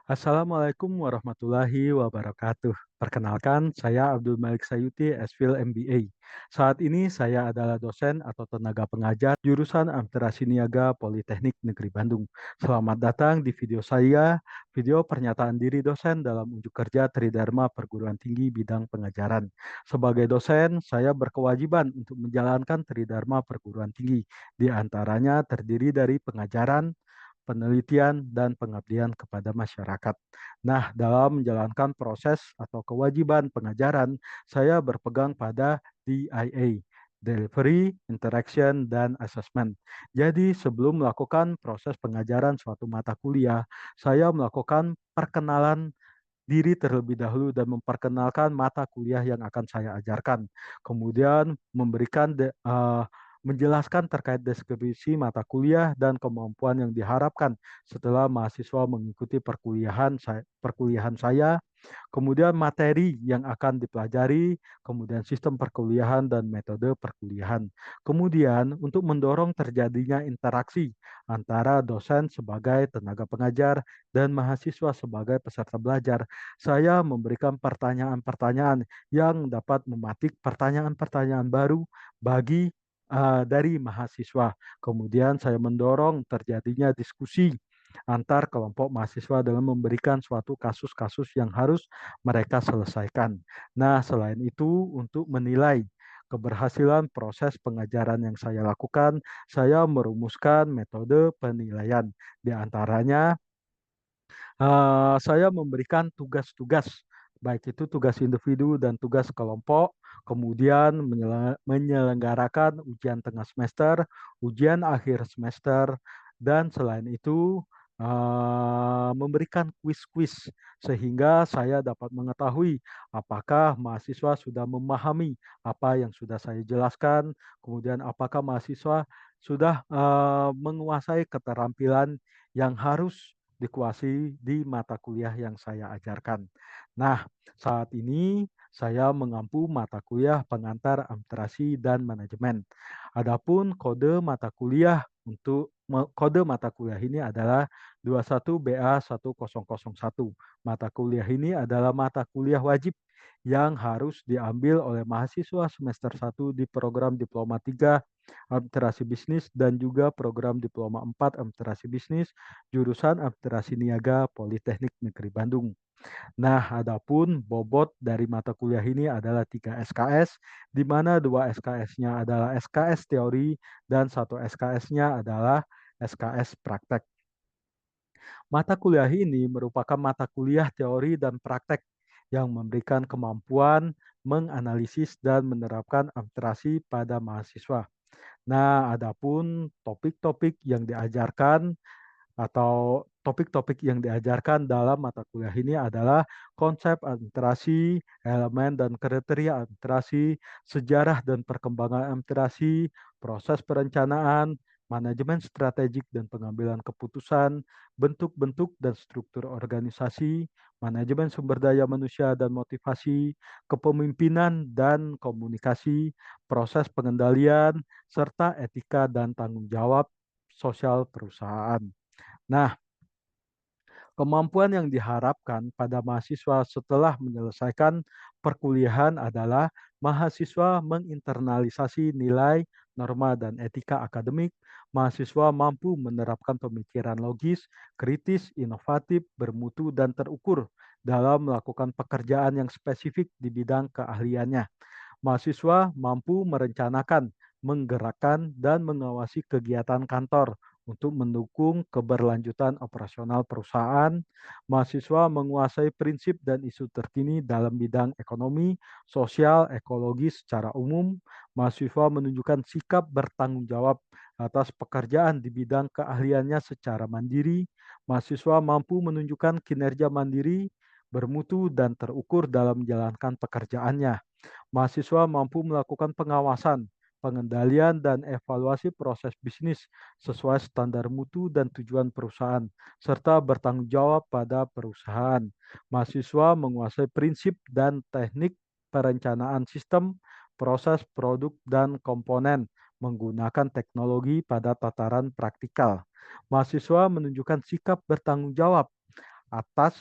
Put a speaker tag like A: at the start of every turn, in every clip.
A: Assalamualaikum warahmatullahi wabarakatuh. Perkenalkan, saya Abdul Malik Sayuti, SFIL MBA. Saat ini saya adalah dosen atau tenaga pengajar jurusan Administrasi Niaga Politeknik Negeri Bandung. Selamat datang di video saya, video pernyataan diri dosen dalam unjuk kerja Tridharma Perguruan Tinggi bidang pengajaran. Sebagai dosen, saya berkewajiban untuk menjalankan Tridharma Perguruan Tinggi. Di antaranya terdiri dari pengajaran, penelitian, dan pengabdian kepada masyarakat. Nah, dalam menjalankan proses atau kewajiban pengajaran, saya berpegang pada DIA, Delivery, Interaction, dan Assessment. Jadi, sebelum melakukan proses pengajaran suatu mata kuliah, saya melakukan perkenalan diri terlebih dahulu dan memperkenalkan mata kuliah yang akan saya ajarkan. Kemudian menjelaskan terkait deskripsi mata kuliah dan kemampuan yang diharapkan setelah mahasiswa mengikuti perkuliahan saya, kemudian materi yang akan dipelajari, kemudian sistem perkuliahan dan metode perkuliahan. Kemudian untuk mendorong terjadinya interaksi antara dosen sebagai tenaga pengajar dan mahasiswa sebagai peserta belajar, saya memberikan pertanyaan-pertanyaan yang dapat mematik pertanyaan-pertanyaan baru bagi dari mahasiswa. Kemudian saya mendorong terjadinya diskusi antar kelompok mahasiswa dengan memberikan suatu kasus-kasus yang harus mereka selesaikan. Nah, selain itu untuk menilai keberhasilan proses pengajaran yang saya lakukan, saya merumuskan metode penilaian. Di antaranya saya memberikan tugas-tugas, baik itu tugas individu dan tugas kelompok, kemudian menyelenggarakan ujian tengah semester, ujian akhir semester, dan selain itu memberikan kuis-kuis sehingga saya dapat mengetahui apakah mahasiswa sudah memahami apa yang sudah saya jelaskan, kemudian apakah mahasiswa sudah menguasai keterampilan yang harus dikuasai di mata kuliah yang saya ajarkan. Nah, saat ini saya mengampu mata kuliah pengantar administrasi dan manajemen. Adapun kode mata kuliah ini adalah 21BA1001. Mata kuliah ini adalah mata kuliah wajib yang harus diambil oleh mahasiswa semester 1 di program Diploma 3 Administrasi Bisnis dan juga program Diploma 4 Administrasi Bisnis jurusan Administrasi Niaga Politeknik Negeri Bandung. Nah, adapun bobot dari mata kuliah ini adalah 3 SKS, di mana 2 SKS-nya adalah SKS teori dan 1 SKS-nya adalah SKS praktek. Mata kuliah ini merupakan mata kuliah teori dan praktek yang memberikan kemampuan menganalisis dan menerapkan administrasi pada mahasiswa. Nah, adapun topik-topik yang diajarkan dalam mata kuliah ini adalah konsep administrasi, elemen dan kriteria administrasi, sejarah dan perkembangan administrasi, proses perencanaan, manajemen strategik dan pengambilan keputusan, bentuk-bentuk dan struktur organisasi, manajemen sumber daya manusia dan motivasi, kepemimpinan dan komunikasi, proses pengendalian, serta etika dan tanggung jawab sosial perusahaan. Nah, kemampuan yang diharapkan pada mahasiswa setelah menyelesaikan perkuliahan adalah mahasiswa menginternalisasi nilai, norma, dan etika akademik. Mahasiswa mampu menerapkan pemikiran logis, kritis, inovatif, bermutu, dan terukur dalam melakukan pekerjaan yang spesifik di bidang keahliannya. Mahasiswa mampu merencanakan, menggerakkan, dan mengawasi kegiatan kantor untuk mendukung keberlanjutan operasional perusahaan. Mahasiswa menguasai prinsip dan isu terkini dalam bidang ekonomi, sosial, ekologi secara umum. Mahasiswa menunjukkan sikap bertanggung jawab atas pekerjaan di bidang keahliannya secara mandiri. Mahasiswa mampu menunjukkan kinerja mandiri, bermutu, dan terukur dalam menjalankan pekerjaannya. Mahasiswa mampu melakukan pengawasan, pengendalian, dan evaluasi proses bisnis sesuai standar mutu dan tujuan perusahaan, serta bertanggung jawab pada perusahaan. Mahasiswa menguasai prinsip dan teknik perencanaan sistem, proses, produk, dan komponen menggunakan teknologi pada tataran praktikal. Mahasiswa menunjukkan sikap bertanggung jawab atas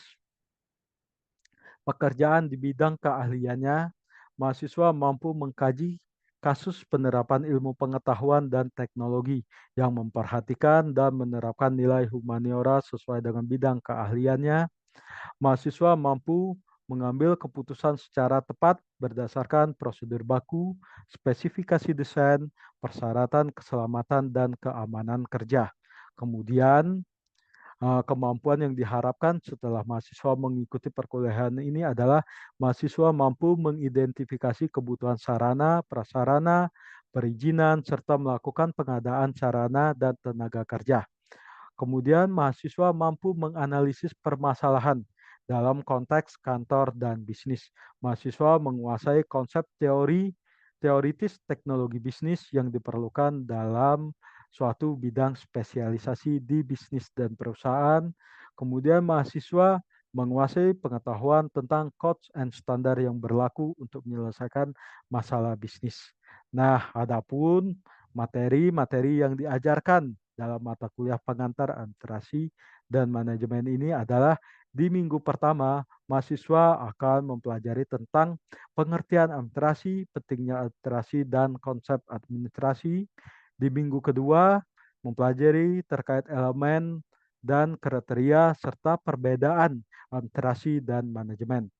A: pekerjaan di bidang keahliannya, mahasiswa mampu mengkaji kasus penerapan ilmu pengetahuan dan teknologi yang memperhatikan dan menerapkan nilai humaniora sesuai dengan bidang keahliannya. Mahasiswa mampu mengambil keputusan secara tepat berdasarkan prosedur baku, spesifikasi desain, persyaratan keselamatan dan keamanan kerja. Kemudian, kemampuan yang diharapkan setelah mahasiswa mengikuti perkuliahan ini adalah mahasiswa mampu mengidentifikasi kebutuhan sarana, prasarana, perizinan, serta melakukan pengadaan sarana dan tenaga kerja. Kemudian mahasiswa mampu menganalisis permasalahan dalam konteks kantor dan bisnis. Mahasiswa menguasai konsep teoritis teknologi bisnis yang diperlukan dalam suatu bidang spesialisasi di bisnis dan perusahaan. Kemudian mahasiswa menguasai pengetahuan tentang codes and standar yang berlaku untuk menyelesaikan masalah bisnis. Nah, adapun materi-materi yang diajarkan dalam mata kuliah pengantar administrasi dan manajemen ini adalah di minggu pertama, mahasiswa akan mempelajari tentang pengertian administrasi, pentingnya administrasi, dan konsep administrasi. Di minggu kedua, mempelajari terkait elemen dan kriteria serta perbedaan administrasi dan manajemen.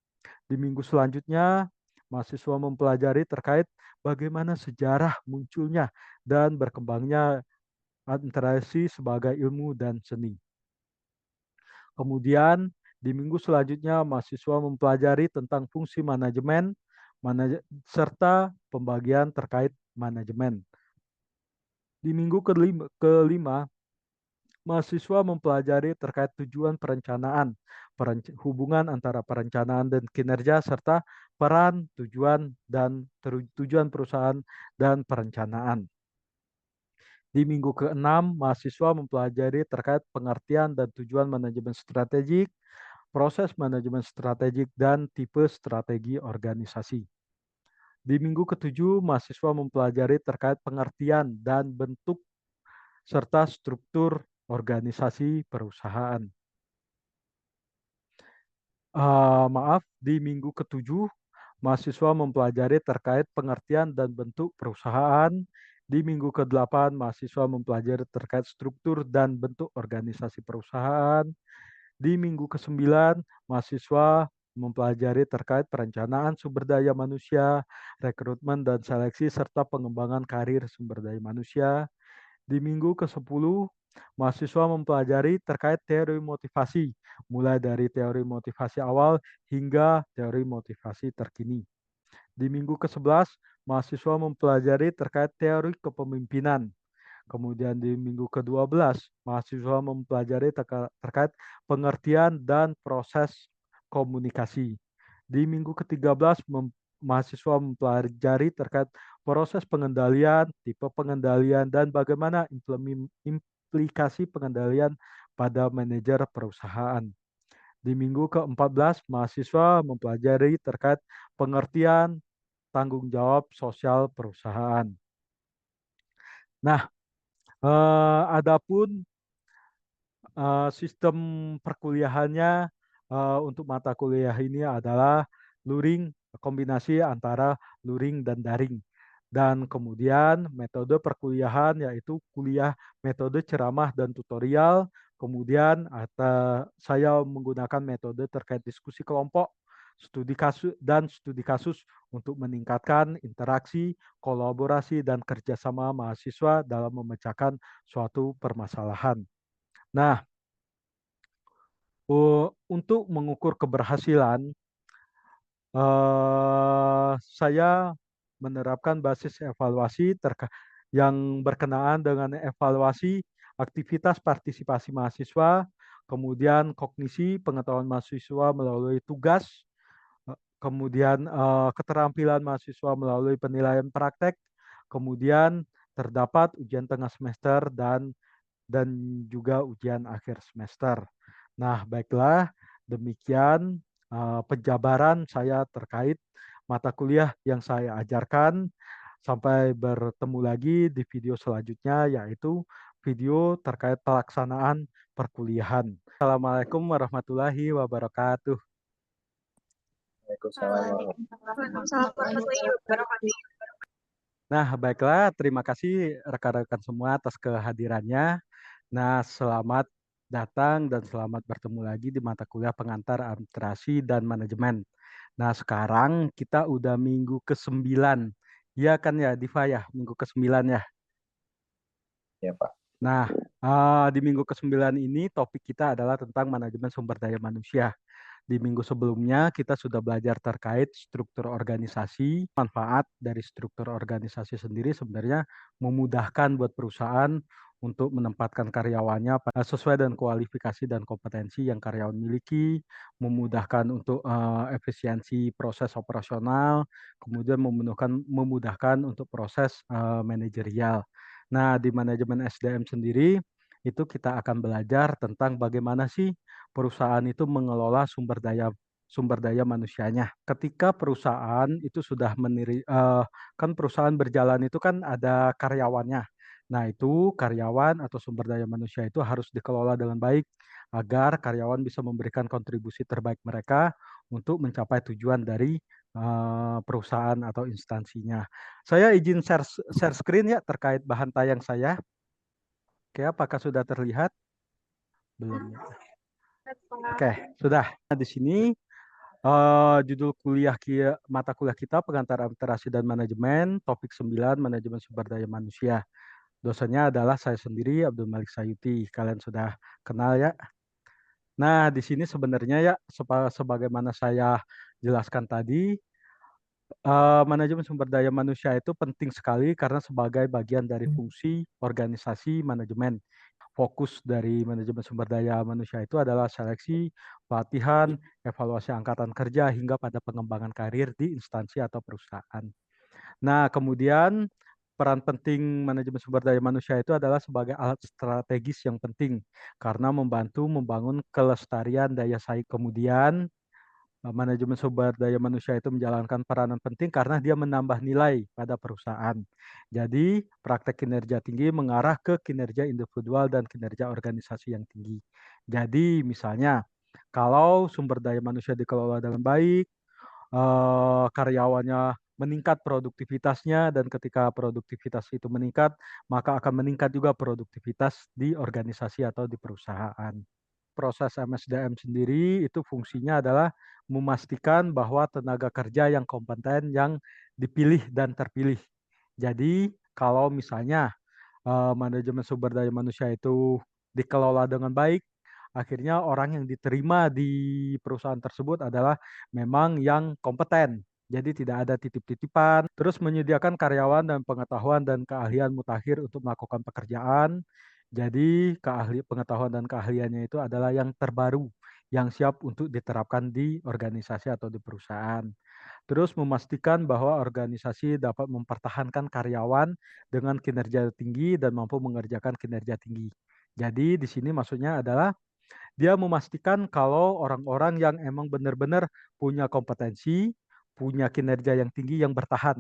A: Di minggu selanjutnya, mahasiswa mempelajari terkait bagaimana sejarah munculnya dan berkembangnya administrasi sebagai ilmu dan seni. Kemudian di minggu selanjutnya mahasiswa mempelajari tentang fungsi manajemen serta pembagian terkait manajemen. Di minggu kelima mahasiswa mempelajari terkait tujuan perencanaan, hubungan antara perencanaan dan kinerja, serta peran, tujuan perusahaan dan perencanaan. Di minggu ke-6, mahasiswa mempelajari terkait pengertian dan tujuan manajemen strategik, proses manajemen strategik, dan tipe strategi organisasi. Di minggu ke-7, mahasiswa mempelajari terkait pengertian dan bentuk serta struktur organisasi perusahaan. Maaf, di minggu ke-7, mahasiswa mempelajari terkait pengertian dan bentuk perusahaan. Di minggu ke-8, mahasiswa mempelajari terkait struktur dan bentuk organisasi perusahaan. Di minggu ke-9, mahasiswa mempelajari terkait perencanaan sumber daya manusia, rekrutmen dan seleksi, serta pengembangan karir sumber daya manusia. Di minggu ke-10, mahasiswa mempelajari terkait teori motivasi, mulai dari teori motivasi awal hingga teori motivasi terkini. Di minggu ke-11, mahasiswa mempelajari terkait teori kepemimpinan. Kemudian di minggu ke-12, mahasiswa mempelajari terkait pengertian dan proses komunikasi. Di minggu ke-13, mahasiswa mempelajari terkait proses pengendalian, tipe pengendalian, dan bagaimana implikasi pengendalian pada manajer perusahaan. Di minggu ke-14, mahasiswa mempelajari terkait pengertian tanggung jawab sosial perusahaan. Nah, adapun sistem perkuliahannya untuk mata kuliah ini adalah luring, kombinasi antara luring dan daring. Dan kemudian metode perkuliahan yaitu kuliah metode ceramah dan tutorial. Kemudian saya menggunakan metode terkait diskusi kelompok, studi kasus untuk meningkatkan interaksi, kolaborasi, dan kerjasama mahasiswa dalam memecahkan suatu permasalahan. Nah, untuk mengukur keberhasilan, saya menerapkan basis evaluasi yang berkenaan dengan evaluasi aktivitas partisipasi mahasiswa, kemudian kognisi pengetahuan mahasiswa melalui tugas, kemudian keterampilan mahasiswa melalui penilaian praktek, kemudian terdapat ujian tengah semester dan juga ujian akhir semester. Nah, baiklah, demikian penjabaran saya terkait mata kuliah yang saya ajarkan. Sampai bertemu lagi di video selanjutnya, yaitu video terkait pelaksanaan perkuliahan. Assalamualaikum warahmatullahi wabarakatuh.
B: Waalaikumsalam warahmatullahi wabarakatuh.
A: Nah, baiklah, terima kasih rekan-rekan semua atas kehadirannya. Nah, selamat datang dan selamat bertemu lagi di mata kuliah pengantar administrasi dan manajemen. Nah, sekarang kita udah minggu ke-9. Iya kan ya, Diva ya, minggu ke-9 ya.
B: Ya, Pak.
A: Nah, di minggu ke-9 ini topik kita adalah tentang manajemen sumber daya manusia. Di minggu sebelumnya kita sudah belajar terkait struktur organisasi. Manfaat dari struktur organisasi sendiri sebenarnya memudahkan buat perusahaan untuk menempatkan karyawannya sesuai dengan kualifikasi dan kompetensi yang karyawan miliki, memudahkan untuk efisiensi proses operasional, kemudian memudahkan untuk proses manajerial. Nah, di manajemen SDM sendiri itu kita akan belajar tentang bagaimana sih perusahaan itu mengelola sumber daya manusianya. Ketika perusahaan itu sudah kan perusahaan berjalan itu kan ada karyawannya. Nah, itu karyawan atau sumber daya manusia itu harus dikelola dengan baik agar karyawan bisa memberikan kontribusi terbaik mereka untuk mencapai tujuan dari perusahaan atau instansinya. Saya izin share screen ya terkait bahan tayang saya. Oke, apakah sudah terlihat? Belum. Oke, sudah. Nah, di sini judul mata kuliah kita pengantar administrasi dan manajemen, topik 9 manajemen sumber daya manusia. Dosennya adalah saya sendiri Abdul Malik Sayuti. Kalian sudah kenal ya. Nah, di sini sebenarnya ya sebagaimana saya jelaskan tadi, manajemen sumber daya manusia itu penting sekali karena sebagai bagian dari fungsi organisasi manajemen. Fokus dari manajemen sumber daya manusia itu adalah seleksi, pelatihan, evaluasi angkatan kerja, hingga pada pengembangan karir di instansi atau perusahaan. Nah, kemudian peran penting manajemen sumber daya manusia itu adalah sebagai alat strategis yang penting karena membantu membangun kelestarian daya saing. Kemudian manajemen sumber daya manusia itu menjalankan peranan penting karena dia menambah nilai pada perusahaan. Jadi, praktek kinerja tinggi mengarah ke kinerja individual dan kinerja organisasi yang tinggi. Jadi, misalnya, kalau sumber daya manusia dikelola dengan baik, karyawannya meningkat produktivitasnya, dan ketika produktivitas itu meningkat, maka akan meningkat juga produktivitas di organisasi atau di perusahaan. Proses MSDM sendiri itu fungsinya adalah memastikan bahwa tenaga kerja yang kompeten yang dipilih dan terpilih. Jadi kalau misalnya manajemen sumber daya manusia itu dikelola dengan baik, akhirnya orang yang diterima di perusahaan tersebut adalah memang yang kompeten. Jadi tidak ada titip-titipan, terus menyediakan karyawan dan pengetahuan dan keahlian mutakhir untuk melakukan pekerjaan. Jadi pengetahuan dan keahliannya itu adalah yang terbaru, yang siap untuk diterapkan di organisasi atau di perusahaan. Terus memastikan bahwa organisasi dapat mempertahankan karyawan dengan kinerja tinggi dan mampu mengerjakan kinerja tinggi. Jadi di sini maksudnya adalah dia memastikan kalau orang-orang yang emang benar-benar punya kompetensi, punya kinerja yang tinggi yang bertahan.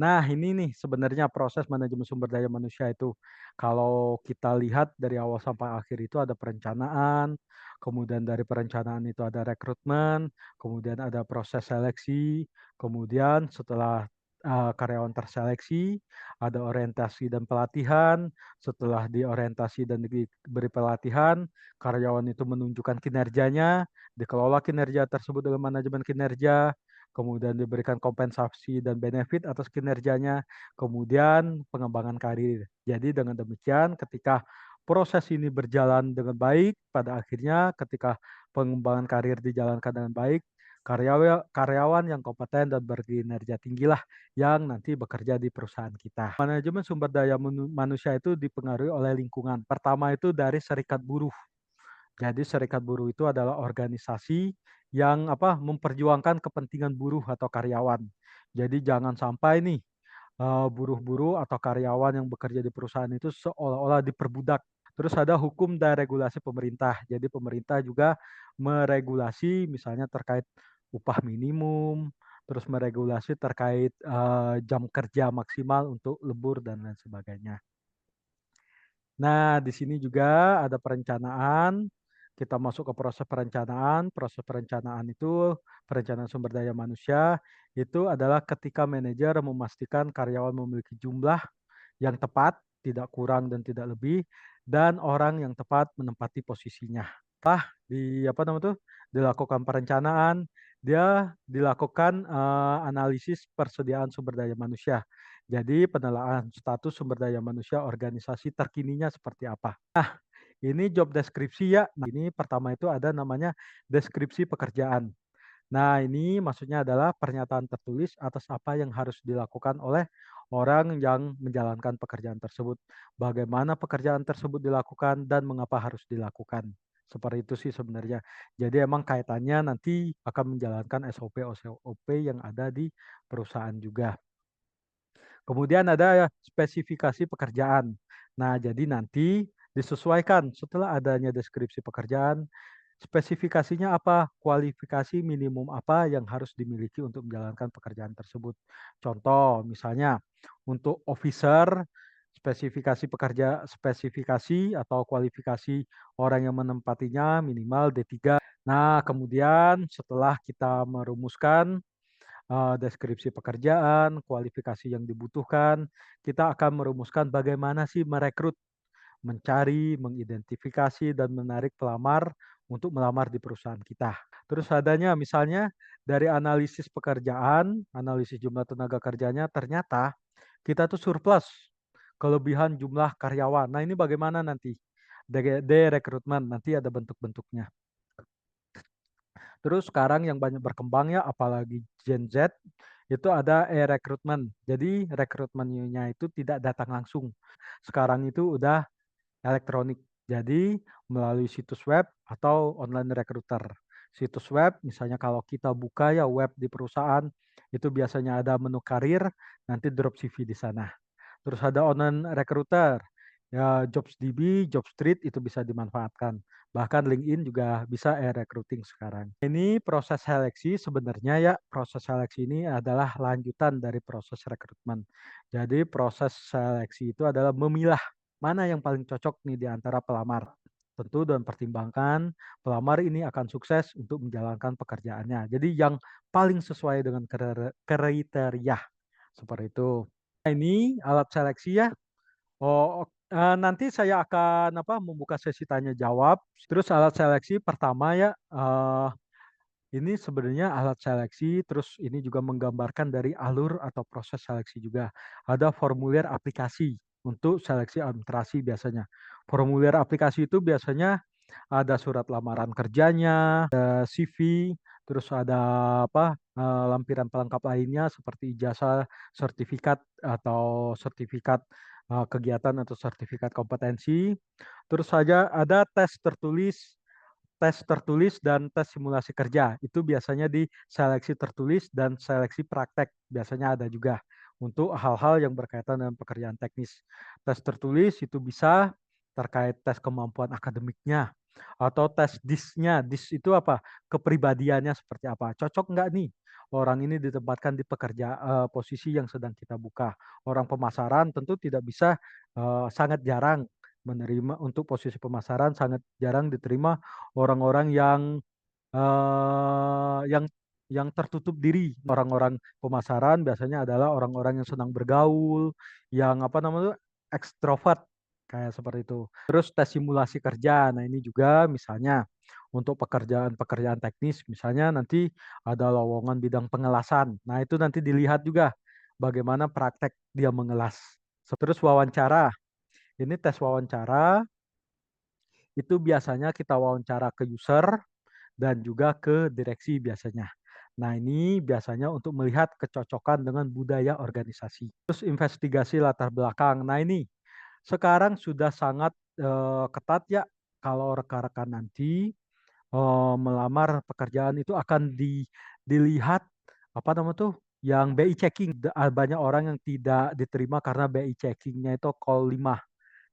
A: Nah, ini nih sebenarnya proses manajemen sumber daya manusia itu. Kalau kita lihat dari awal sampai akhir itu ada perencanaan, kemudian dari perencanaan itu ada rekrutmen, kemudian ada proses seleksi, kemudian setelah karyawan terseleksi, ada orientasi dan pelatihan, setelah diorientasi dan diberi pelatihan, karyawan itu menunjukkan kinerjanya, dikelola kinerja tersebut dengan manajemen kinerja, kemudian diberikan kompensasi dan benefit atas kinerjanya, kemudian pengembangan karir. Jadi dengan demikian ketika proses ini berjalan dengan baik, pada akhirnya ketika pengembangan karir dijalankan dengan baik, karyawan yang kompeten dan berkinerja tinggilah yang nanti bekerja di perusahaan kita. Manajemen sumber daya manusia itu dipengaruhi oleh lingkungan. Pertama itu dari serikat buruh. Jadi serikat buruh itu adalah organisasi yang memperjuangkan kepentingan buruh atau karyawan. Jadi jangan sampai nih buruh-buruh atau karyawan yang bekerja di perusahaan itu seolah-olah diperbudak. Terus ada hukum dan regulasi pemerintah. Jadi pemerintah juga meregulasi misalnya terkait upah minimum, terus meregulasi terkait jam kerja maksimal untuk lembur dan lain sebagainya. Nah, di sini juga ada perencanaan. Kita masuk ke proses perencanaan. Proses perencanaan itu, perencanaan sumber daya manusia, itu adalah ketika manajer memastikan karyawan memiliki jumlah yang tepat, tidak kurang dan tidak lebih, dan orang yang tepat menempati posisinya. Di apa namanya tuh, dilakukan perencanaan, dia dilakukan, analisis persediaan sumber daya manusia. Jadi penilaian status sumber daya manusia organisasi terkininya seperti apa. Ini job deskripsi ya. Nah, ini pertama itu ada namanya deskripsi pekerjaan. Nah, ini maksudnya adalah pernyataan tertulis atas apa yang harus dilakukan oleh orang yang menjalankan pekerjaan tersebut. Bagaimana pekerjaan tersebut dilakukan dan mengapa harus dilakukan. Seperti itu sih sebenarnya. Jadi emang kaitannya nanti akan menjalankan SOP-SOP yang ada di perusahaan juga. Kemudian ada spesifikasi pekerjaan. Nah, jadi nanti disesuaikan setelah adanya deskripsi pekerjaan, spesifikasinya apa, kualifikasi minimum apa yang harus dimiliki untuk menjalankan pekerjaan tersebut. Contoh, misalnya untuk officer, spesifikasi atau kualifikasi orang yang menempatinya minimal D3. Nah, kemudian setelah kita merumuskan deskripsi pekerjaan, kualifikasi yang dibutuhkan, kita akan merumuskan bagaimana sih merekrut, mencari, mengidentifikasi, dan menarik pelamar untuk melamar di perusahaan kita. Terus adanya misalnya dari analisis pekerjaan, analisis jumlah tenaga kerjanya, ternyata kita tuh surplus kelebihan jumlah karyawan. Nah ini bagaimana nanti? Rekrutmen, nanti ada bentuk-bentuknya. Terus sekarang yang banyak berkembang ya, apalagi Gen Z, itu ada e-recruitment. Jadi rekrutmennya itu tidak datang langsung. Sekarang itu udah elektronik. Jadi melalui situs web atau online recruiter. Situs web, misalnya kalau kita buka ya web di perusahaan, itu biasanya ada menu karir, nanti drop CV di sana. Terus ada online recruiter, ya JobsDB, Jobstreet itu bisa dimanfaatkan. Bahkan LinkedIn juga bisa e-recruiting sekarang. Ini proses seleksi sebenarnya ya, proses seleksi ini adalah lanjutan dari proses rekrutmen. Jadi proses seleksi itu adalah memilah mana yang paling cocok nih di antara pelamar. Tentu dan pertimbangkan pelamar ini akan sukses untuk menjalankan pekerjaannya. Jadi yang paling sesuai dengan kriteria seperti itu. Nah, ini alat seleksi ya. Nanti saya akan membuka sesi tanya jawab. Terus alat seleksi pertama ya, ini sebenarnya alat seleksi, terus ini juga menggambarkan dari alur atau proses seleksi juga. Ada formulir aplikasi untuk seleksi administrasi biasanya. Formulir aplikasi itu biasanya ada surat lamaran kerjanya, ada CV, terus ada lampiran pelengkap lainnya seperti ijazah, sertifikat atau sertifikat kegiatan atau sertifikat kompetensi. Terus saja ada tes tertulis dan tes simulasi kerja. Itu biasanya di seleksi tertulis dan seleksi praktek. Biasanya ada juga untuk hal-hal yang berkaitan dengan pekerjaan teknis. Tes tertulis itu bisa terkait tes kemampuan akademiknya atau tes DIS-nya. DIS itu apa? Kepribadiannya seperti apa? Cocok nggak nih orang ini ditempatkan di posisi yang sedang kita buka. Orang pemasaran tentu tidak bisa, sangat jarang menerima untuk posisi pemasaran, sangat jarang diterima orang-orang eee, yang yang tertutup diri. Orang-orang pemasaran biasanya adalah orang-orang yang senang bergaul, yang ekstrovert, kayak seperti itu. Terus tes simulasi kerja, nah ini juga misalnya untuk pekerjaan-pekerjaan teknis, misalnya nanti ada lowongan bidang pengelasan. Nah itu nanti dilihat juga bagaimana praktek dia mengelas. Terus wawancara, ini tes wawancara, itu biasanya kita wawancara ke user dan juga ke direksi biasanya. Nah, ini biasanya untuk melihat kecocokan dengan budaya organisasi. Terus investigasi latar belakang. Nah, ini sekarang sudah sangat ketat ya kalau rekan-rekan nanti melamar pekerjaan itu akan dilihat yang BI checking. Banyak orang yang tidak diterima karena BI checkingnya itu call 5.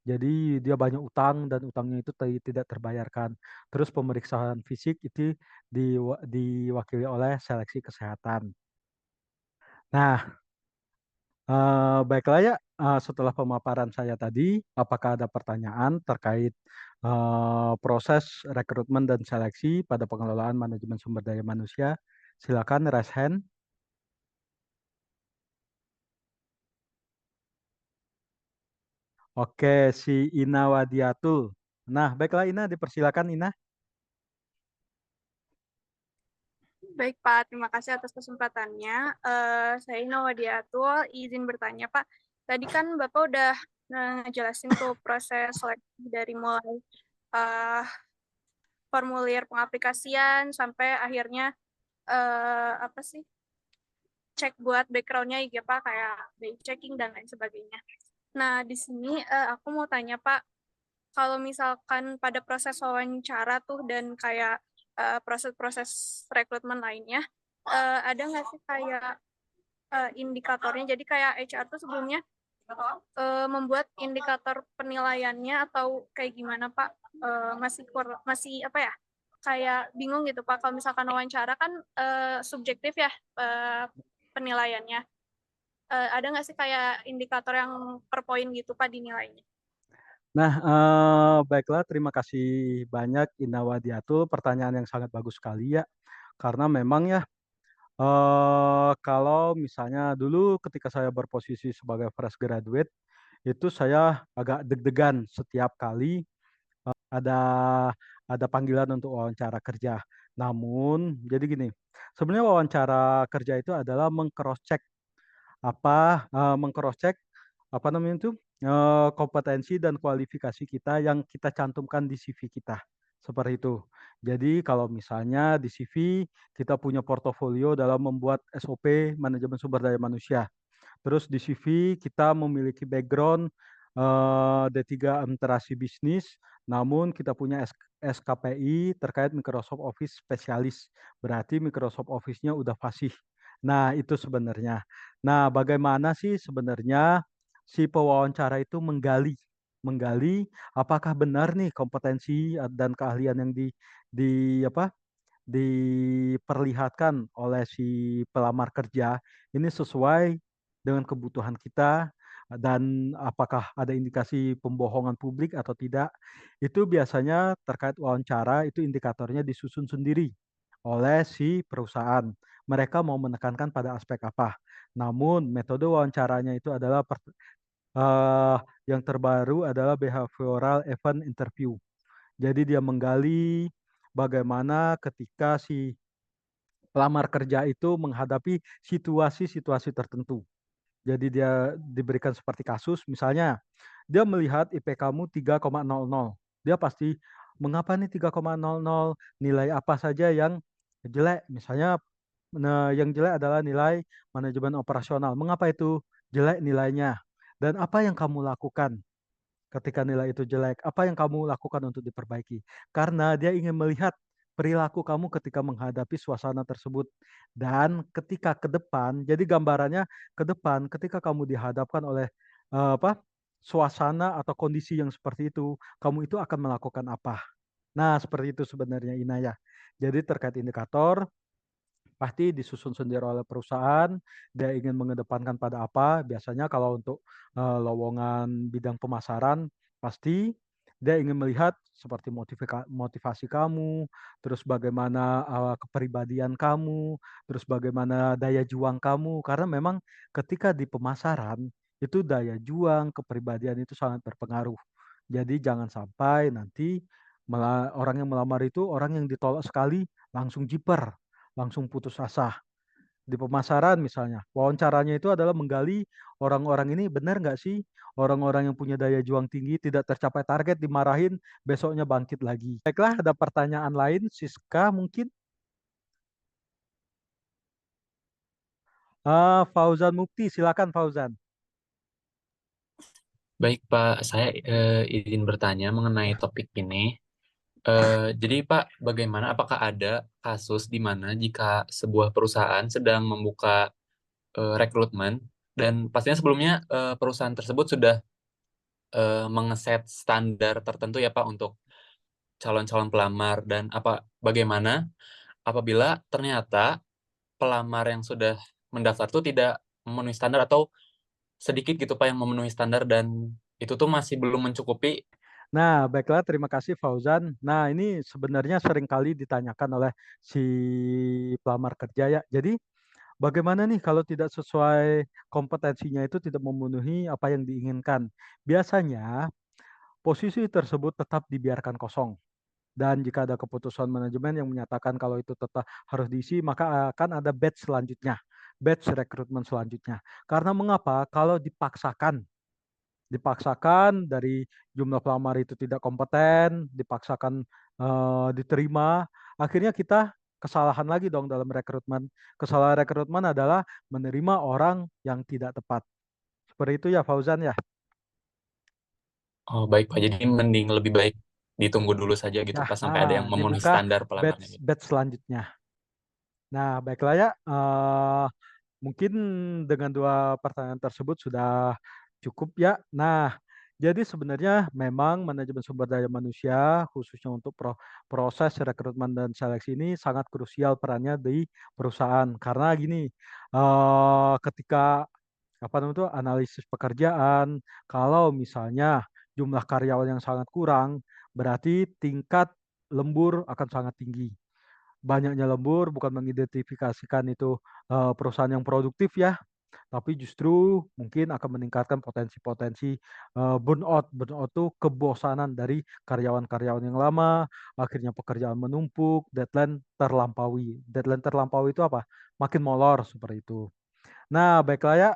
A: Jadi dia banyak utang dan utangnya itu tidak terbayarkan. Terus pemeriksaan fisik itu diwakili oleh seleksi kesehatan. Nah, Baiklah ya, setelah pemaparan saya tadi, apakah ada pertanyaan terkait proses rekrutmen dan seleksi pada pengelolaan manajemen sumber daya manusia? Silakan raise hand. Oke, si Ina Wadiatul. Nah, baiklah Ina, dipersilakan Ina.
C: Baik Pak, terima kasih atas kesempatannya. Saya Nawadiatul, izin bertanya Pak. Tadi kan Bapak udah ngejelasin tuh proses seleksi dari mulai uh, formulir pengaplikasian sampai akhirnya apa sih cek buat backgroundnya ya Pak, kayak background checking dan lain sebagainya. Nah di sini aku mau tanya Pak, kalau misalkan pada proses wawancara tuh dan kayak proses-proses rekrutmen lainnya, ada nggak sih kayak indikatornya? Jadi kayak HR tuh sebelumnya membuat indikator penilaiannya atau kayak gimana Pak? Masih apa ya? Kayak bingung gitu Pak. Kalau misalkan wawancara kan subjektif ya penilaiannya. Ada nggak sih kayak indikator yang per poin gitu Pak dinilainya?
A: Nah, baiklah, terima kasih banyak Ina Wadiatul. Pertanyaan yang sangat bagus sekali ya. Karena memang ya, kalau misalnya dulu ketika saya berposisi sebagai fresh graduate, itu saya agak deg-degan setiap kali ada panggilan untuk wawancara kerja. Namun, jadi gini, sebenarnya wawancara kerja itu adalah mengcross check apa namanya itu kompetensi dan kualifikasi kita yang kita cantumkan di CV kita. Seperti itu. Jadi kalau misalnya di CV kita punya portofolio dalam membuat SOP manajemen sumber daya manusia. Terus di CV kita memiliki background D3 administrasi bisnis, namun kita punya SKPI terkait Microsoft Office spesialis. Berarti Microsoft Office-nya udah fasih. Nah, itu sebenarnya. Nah, bagaimana sih sebenarnya si pewawancara itu menggali apakah benar nih kompetensi dan keahlian yang di apa diperlihatkan oleh si pelamar kerja ini sesuai dengan kebutuhan kita dan apakah ada indikasi pembohongan publik atau tidak. Itu biasanya terkait wawancara itu indikatornya disusun sendiri oleh si perusahaan. Mereka mau menekankan pada aspek apa. Namun metode wawancaranya itu adalah eh, yang terbaru adalah behavioral event interview. Jadi dia menggali bagaimana ketika si pelamar kerja itu menghadapi situasi-situasi tertentu. Jadi dia diberikan seperti kasus, misalnya dia melihat IP kamu 3,00. Dia pasti mengapa nih 3,00, nilai apa saja yang jelek. Misalnya yang jelek adalah nilai manajemen operasional. Mengapa itu jelek nilainya? Dan apa yang kamu lakukan ketika nilai itu jelek? Apa yang kamu lakukan untuk diperbaiki? Karena dia ingin melihat perilaku kamu ketika menghadapi suasana tersebut. Dan ketika ke depan, jadi gambarannya ke depan ketika kamu dihadapkan oleh suasana atau kondisi yang seperti itu, kamu itu akan melakukan apa? Nah, seperti itu sebenarnya Inaya. Jadi terkait indikator, pasti disusun sendiri oleh perusahaan. Dia ingin mengedepankan pada apa? Biasanya kalau untuk lowongan bidang pemasaran, pasti dia ingin melihat seperti motivasi kamu, terus bagaimana kepribadian kamu, terus bagaimana daya juang kamu. Karena memang ketika di pemasaran, itu daya juang, kepribadian itu sangat berpengaruh. Jadi jangan sampai nanti orang yang melamar itu orang yang ditolak sekali langsung jiper, langsung putus asa. Di pemasaran misalnya, wawancaranya itu adalah menggali orang-orang ini benar nggak sih orang-orang yang punya daya juang tinggi tidak tercapai target dimarahin besoknya bangkit lagi. Baiklah, ada pertanyaan lain, Siska mungkin? Fauzan Mukti, silakan Fauzan.
D: Baik Pak, saya izin bertanya mengenai topik ini. Jadi Pak, bagaimana apakah ada kasus di mana jika sebuah perusahaan sedang membuka rekrutmen dan pastinya sebelumnya perusahaan tersebut sudah mengeset standar tertentu ya Pak untuk calon-calon pelamar dan bagaimana apabila ternyata pelamar yang sudah mendaftar itu tidak memenuhi standar atau sedikit gitu Pak yang memenuhi standar dan itu tuh masih belum mencukupi.
A: Nah, baiklah, terima kasih Fauzan. Nah, ini sebenarnya seringkali ditanyakan oleh si pelamar kerja ya. Jadi, bagaimana nih kalau tidak sesuai kompetensinya itu tidak memenuhi apa yang diinginkan? Biasanya, posisi tersebut tetap dibiarkan kosong. Dan jika ada keputusan manajemen yang menyatakan kalau itu tetap harus diisi, maka akan ada batch selanjutnya, batch rekrutmen selanjutnya. Karena mengapa? Kalau dipaksakan dari jumlah pelamar itu tidak kompeten, dipaksakan diterima, akhirnya kita kesalahan lagi dong dalam rekrutmen. Kesalahan rekrutmen adalah menerima orang yang tidak tepat. Seperti itu ya Fauzan ya.
D: Oh baik Pak, jadi mending lebih baik ditunggu dulu saja gitu
A: Ya,
D: Pak sampai ada yang memenuhi
A: dibuka
D: standar pelamarnya
A: batch
D: gitu.
A: batch selanjutnya. Nah, baiklah ya. Mungkin dengan dua pertanyaan tersebut sudah cukup ya. Nah, jadi sebenarnya memang manajemen sumber daya manusia khususnya untuk proses rekrutmen dan seleksi ini sangat krusial perannya di perusahaan karena gini, ketika apa namanya itu analisis pekerjaan, kalau misalnya jumlah karyawan yang sangat kurang, berarti tingkat lembur akan sangat tinggi. Banyaknya lembur bukan mengidentifikasikan itu perusahaan yang produktif ya, tapi justru mungkin akan meningkatkan potensi-potensi burnout. Burnout itu kebosanan dari karyawan-karyawan yang lama, akhirnya pekerjaan menumpuk, deadline terlampaui. Deadline terlampaui itu apa? Makin molor seperti itu. Nah, baiklah ya,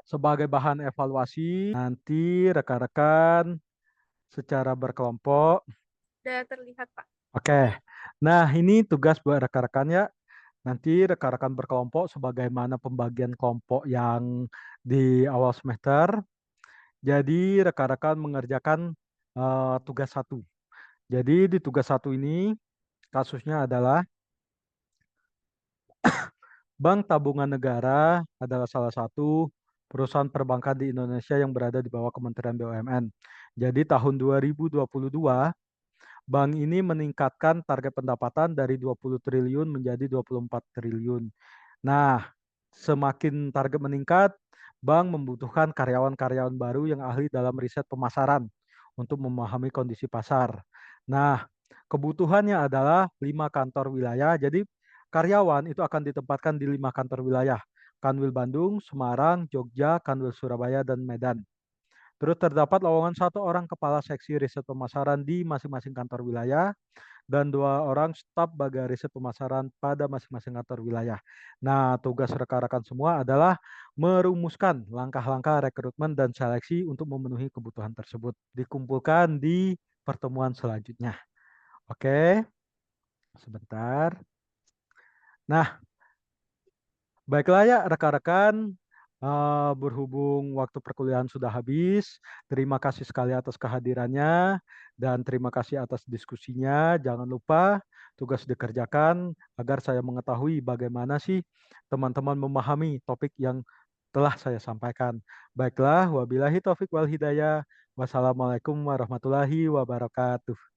A: sebagai bahan evaluasi, nanti rekan-rekan secara berkelompok.
C: Sudah terlihat, Pak.
A: Oke, nah ini tugas buat rekan-rekan ya. Nanti rekan-rekan berkelompok sebagaimana pembagian kelompok yang di awal semester. Jadi rekan-rekan mengerjakan tugas satu. Jadi di tugas satu ini kasusnya adalah Bank Tabungan Negara adalah salah satu perusahaan perbankan di Indonesia yang berada di bawah Kementerian BUMN. Jadi tahun 2022 bank ini meningkatkan target pendapatan dari 20 triliun menjadi 24 triliun. Nah, semakin target meningkat, bank membutuhkan karyawan-karyawan baru yang ahli dalam riset pemasaran untuk memahami kondisi pasar. Nah, kebutuhannya adalah 5 kantor wilayah. Jadi karyawan itu akan ditempatkan di 5 kantor wilayah. Kanwil Bandung, Semarang, Jogja, Kanwil Surabaya, dan Medan. Terus terdapat lowongan 1 orang kepala seksi riset pemasaran di masing-masing kantor wilayah dan 2 orang staf bagian riset pemasaran pada masing-masing kantor wilayah. Nah, tugas rekan-rekan semua adalah merumuskan langkah-langkah rekrutmen dan seleksi untuk memenuhi kebutuhan tersebut. Dikumpulkan di pertemuan selanjutnya. Oke, sebentar. Nah, baiklah ya rekan-rekan, berhubung waktu perkuliahan sudah habis, terima kasih sekali atas kehadirannya dan terima kasih atas diskusinya. Jangan lupa tugas dikerjakan agar saya mengetahui bagaimana sih teman-teman memahami topik yang telah saya sampaikan. Baiklah, wabillahi taufik wal hidayah. Wassalamualaikum warahmatullahi wabarakatuh.